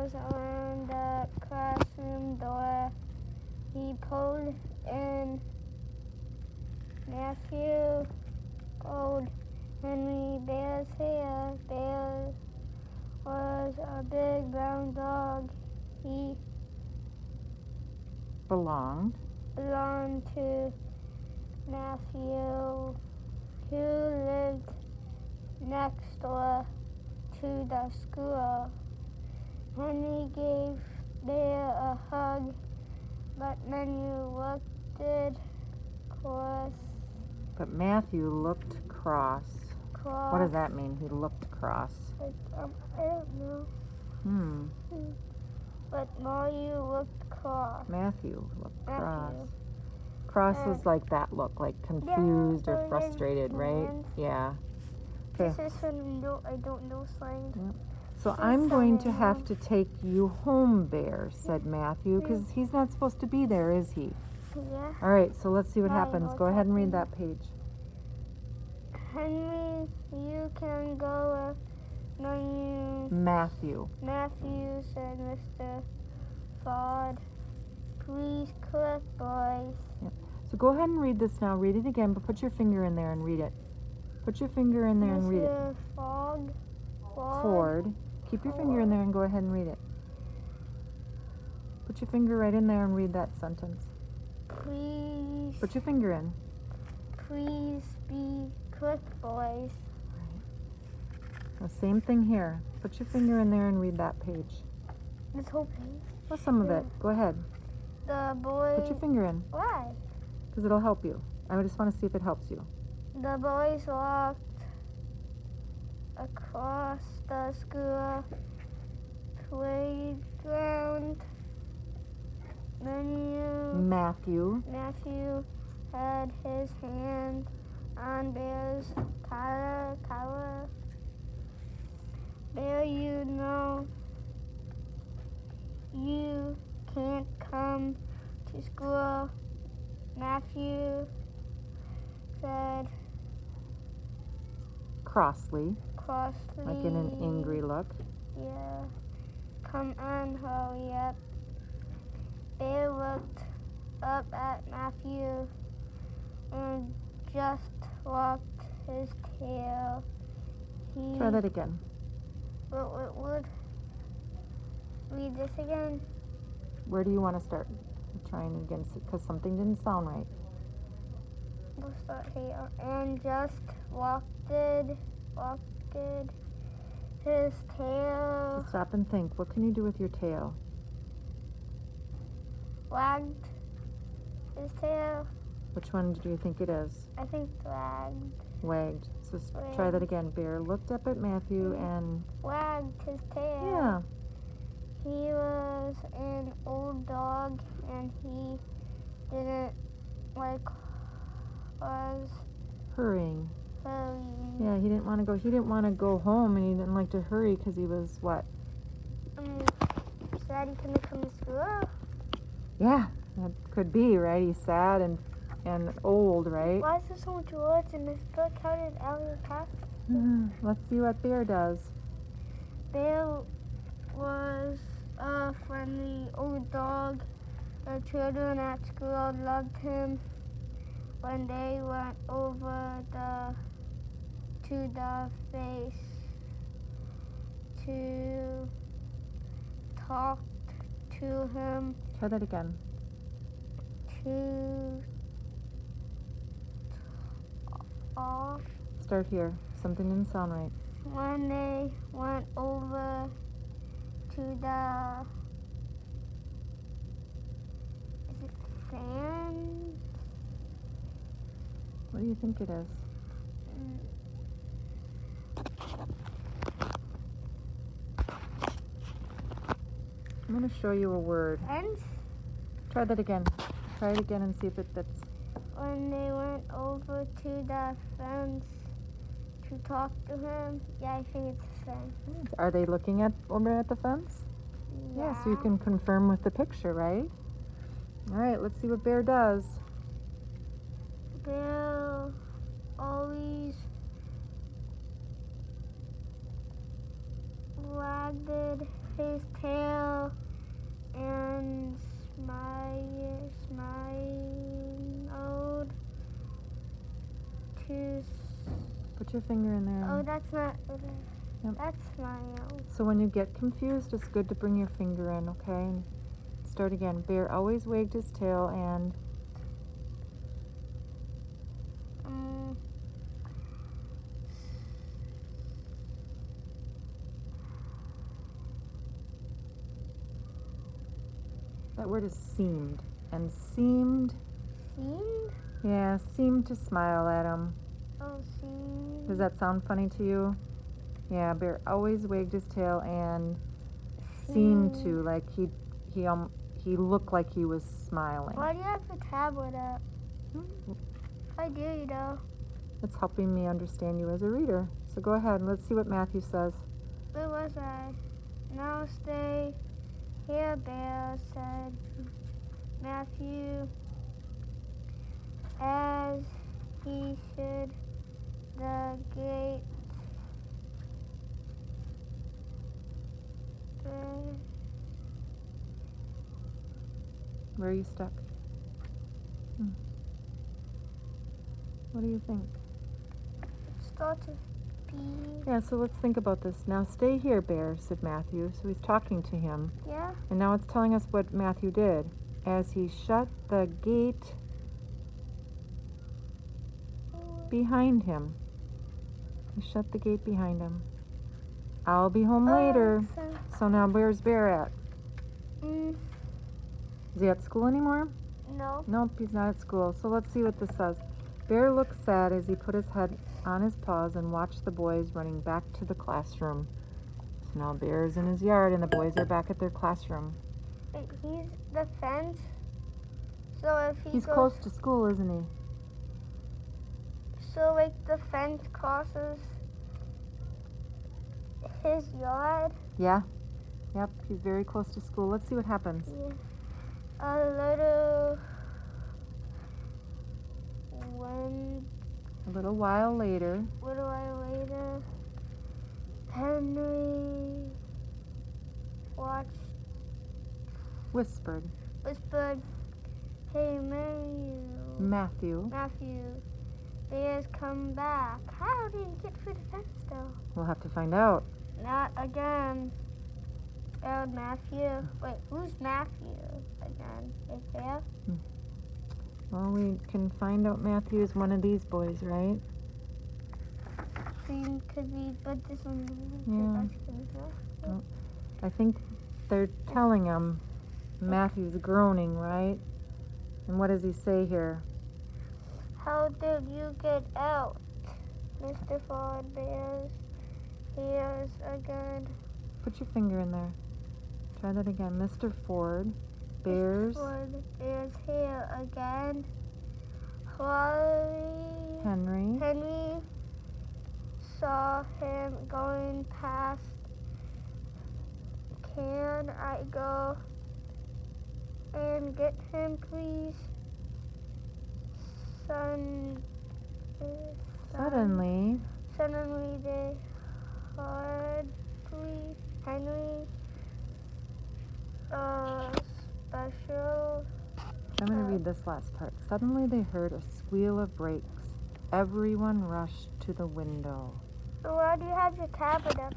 goes on the classroom door. He pulled in Matthew Old Henry Bear's hair. Bear was a big brown dog. He Belonged to Matthew, who lived next door to the school. Henry gave Bear a hug, but Matthew looked cross. cross. What does that mean? He looked cross. I don't know. But Matthew looked cross. Matthew looked cross. Matthew. Cross was like that look, like confused or frustrated, right? Yeah. Okay. This is when I don't know slang. Yep. So I'm going to have to take you home, Bear, said Matthew, because he's not supposed to be there, is he? Yeah. All right, so let's see what happens. Go ahead and read that page. Henry, you can go with Matthew. Matthew, said Mr. Ford. Please click, boys. Yep. So go ahead and read this now. Read it again, but put your finger in there and read it. Put your finger in there and read it. Mr. Ford. Keep your finger in there and go ahead and read it. Put your finger right in there and read that sentence. Please. Put your finger in. Please be quick, boys. The same thing here. Put your finger in there and read that page. This whole page? Well, some of it. Go ahead. The boys. Put your finger in. Why? Because it'll help you. I just want to see if it helps you. The boys walked across the school playground. Matthew had his hand on Bear's collar. Bear, you know you can't come to school, Matthew said crossly, like in an angry look. Yeah. Come on, hurry up. Bear looked up at Matthew and just wagged his tail. Try that again. Would read this again? Where do you want to start? Trying again, because something didn't sound right. We'll start here. And just wagged his tail. So stop and think. What can you do with your tail? Wagged his tail. Which one do you think it is? I think wagged. Wagged. So try that again. Bear looked up at Matthew and wagged his tail. Yeah. He was an old dog and he didn't like was hurrying. Yeah, he didn't want to go. He didn't want to go home, and he didn't like to hurry because he was what? Sad he couldn't come to school. Yeah, that could be, right? He's sad and old, right? Why is there so much words in this book? How did Elliot pass? Let's see what Bear does. Bear was a friendly old dog. The children at school loved him. When they went over to the face to talk to him. Try that again. To talk. Start here. Something didn't sound right. When they went over to the, is it sand? What do you think it is? I'm going to show you a word. Fence? Try that again. Try it again and see if it fits. When they went over to the fence to talk to him. Yeah, I think it's the fence. Are they looking over at the fence? Yeah, so you can confirm with the picture, right? All right, let's see what Bear does. Bear always wagged his tail and smiled to. Put your finger in there. Oh, that's not. Yep. That's smile. So when you get confused, it's good to bring your finger in, okay? And start again. Bear always wagged his tail and that word is seemed. And seemed, Seemed? yeah, seemed to smile at him. Oh, seemed. Does that sound funny to you? Yeah, Bear always wagged his tail and seemed to, like he looked like he was smiling. Why do you have the tablet up? If I do, you know. It's helping me understand you as a reader. So go ahead, let's see what Matthew says. Where was I? Now stay here, Bear, said Matthew, as he should the gate. Where are you stuck? What do you think? Starts with B. Yeah, so let's think about this. Now stay here, Bear, said Matthew. So he's talking to him. Yeah? And now it's telling us what Matthew did. As he shut the gate behind him. He shut the gate behind him. I'll be home later. So now where's Bear at? Is he at school anymore? No. Nope, he's not at school. So let's see what this says. Bear looked sad as he put his head on his paws and watched the boys running back to the classroom. So now Bear is in his yard and the boys are back at their classroom. Wait, he's the fence? So if He's close to school, isn't he? So like the fence crosses his yard? Yeah. Yep, he's very close to school. Let's see what happens. Yeah. A little while later. Henry whispered, "Hey, Matthew. Bear's come back. How did he get through the fence though?" We'll have to find out. Not again. Matthew. Wait, who's Matthew again? Is there? Well, we can find out Matthew is one of these boys, right? Could be, but this one. Yeah. Oh, I think they're telling him Matthew's groaning, right? And what does he say here? "How did you get out, Mr. Ford? Bear's again." Put your finger in there. Try that again. Mr. Ford, Bear's here again. Henry saw him going past. "Can I go and get him, please?" Suddenly they heard Henry special. I'm going to read this last part. Suddenly they heard a squeal of brakes. Everyone rushed to the window. So why do you have your tablet up